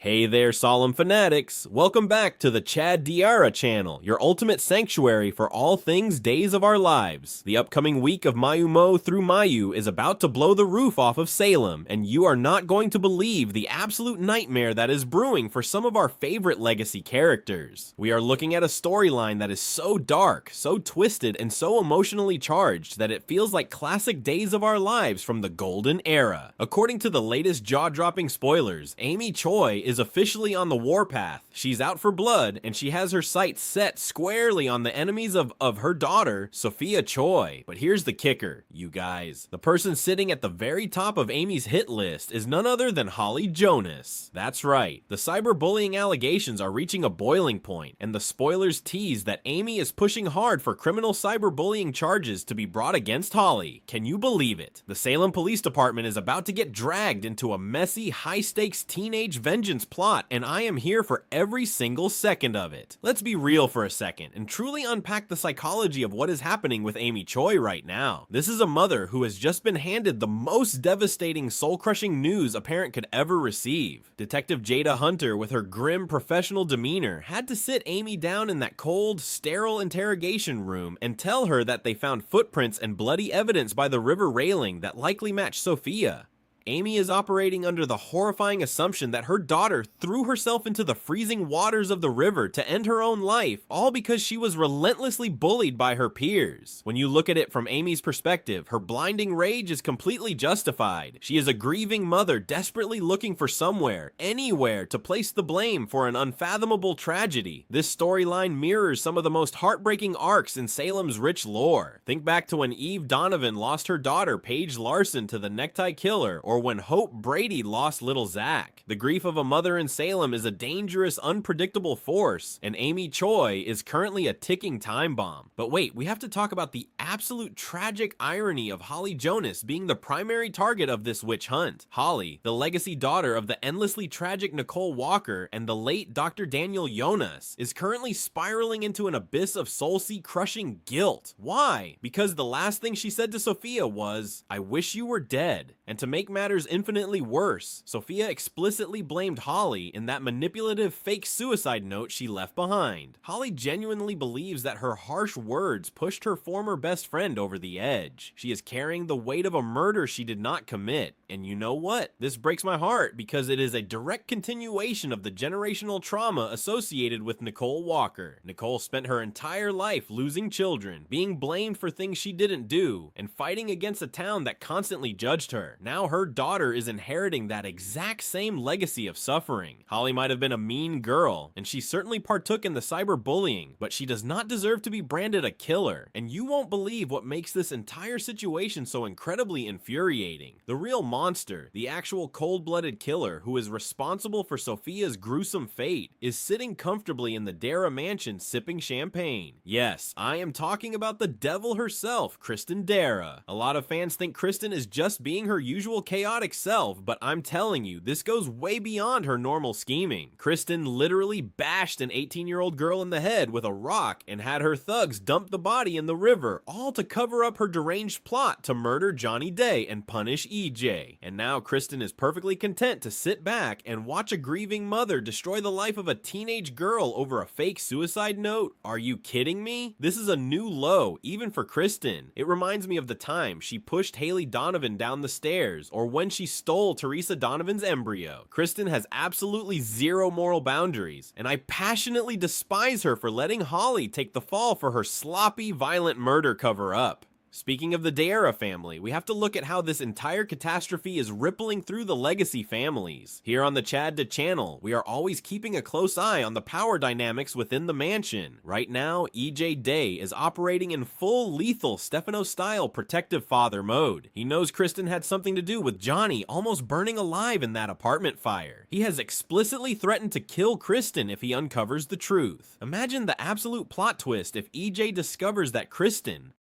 Hey there, solemn fanatics! Welcome back to the Chad Diarra channel, your ultimate sanctuary for all things Days of Our Lives. The upcoming week of Mayumo through Mayu is about to blow the roof off of Salem, and you are not going to believe the absolute nightmare that is brewing for some of our favorite legacy characters. We are looking at a storyline that is so dark, so twisted, and so emotionally charged that it feels like classic Days of Our Lives from the Golden Era. According to the latest jaw-dropping spoilers, Amy Choi is officially on the warpath. She's out for blood, and she has her sights set squarely on the enemies of her daughter, Sophia Choi. But here's the kicker, you guys. The person sitting at the very top of Amy's hit list is none other than Holly Jonas. That's right, the cyberbullying allegations are reaching a boiling point, and the spoilers tease that Amy is pushing hard for criminal cyberbullying charges to be brought against Holly. Can you believe it? The Salem Police Department is about to get dragged into a messy, high-stakes teenage vengeance plot, and I am here for every single second of it. Let's be real for a second and truly unpack the psychology of what is happening with Amy Choi right now. This is a mother who has just been handed the most devastating, soul-crushing news a parent could ever receive. Detective Jada Hunter, with her grim professional demeanor, had to sit Amy down in that cold, sterile interrogation room and tell her that they found footprints and bloody evidence by the river railing that likely matched Sophia. Amy is operating under the horrifying assumption that her daughter threw herself into the freezing waters of the river to end her own life, all because she was relentlessly bullied by her peers. When you look at it from Amy's perspective, her blinding rage is completely justified. She is a grieving mother desperately looking for somewhere, anywhere, to place the blame for an unfathomable tragedy. This storyline mirrors some of the most heartbreaking arcs in Salem's rich lore. Think back to when Eve Donovan lost her daughter Paige Larson to the necktie killer, or when Hope Brady lost little Zach. The grief of a mother in Salem is a dangerous, unpredictable force, and Amy Choi is currently a ticking time bomb. But wait, we have to talk about the absolute tragic irony of Holly Jonas being the primary target of this witch hunt. Holly, the legacy daughter of the endlessly tragic Nicole Walker and the late Dr. Daniel Jonas, is currently spiraling into an abyss of soul-crushing guilt. Why? Because the last thing she said to Sophia was, "I wish you were dead." And to make matters infinitely worse, Sophia explicitly blamed Holly in that manipulative fake suicide note she left behind. Holly genuinely believes that her harsh words pushed her former best friend over the edge. She is carrying the weight of a murder she did not commit. And you know what? This breaks my heart because it is a direct continuation of the generational trauma associated with Nicole Walker. Nicole spent her entire life losing children, being blamed for things she didn't do, and fighting against a town that constantly judged her. Now her daughter is inheriting that exact same legacy of suffering. Holly might have been a mean girl, and she certainly partook in the cyberbullying, but she does not deserve to be branded a killer. And you won't believe what makes this entire situation so incredibly infuriating. The real monster, the actual cold-blooded killer who is responsible for Sophia's gruesome fate, is sitting comfortably in the Dara mansion sipping champagne. Yes, I am talking about the devil herself, Kristen Dara. A lot of fans think Kristen is just being her usual chaotic self, but I'm telling you, this goes way beyond her normal scheming. Kristen literally bashed an 18-year-old girl in the head with a rock and had her thugs dump the body in the river, all to cover up her deranged plot to murder Johnny Day and punish EJ. And now Kristen is perfectly content to sit back and watch a grieving mother destroy the life of a teenage girl over a fake suicide note? Are you kidding me? This is a new low, even for Kristen. It reminds me of the time she pushed Haley Donovan down the stairs, or when she stole Teresa Donovan's embryo. Kristen has absolutely zero moral boundaries, and I passionately despise her for letting Holly take the fall for her sloppy, violent murder cover-up. Speaking of the Diarra family, we have to look at how this entire catastrophe is rippling through the legacy families. Here on the Chad Da channel, we are always keeping a close eye on the power dynamics within the mansion. Right now, EJ Day is operating in full lethal Stefano-style protective father mode. He knows Kristen had something to do with Johnny almost burning alive in that apartment fire. He has explicitly threatened to kill Kristen if he uncovers the truth. Imagine the absolute plot twist if EJ discovers that Kristen,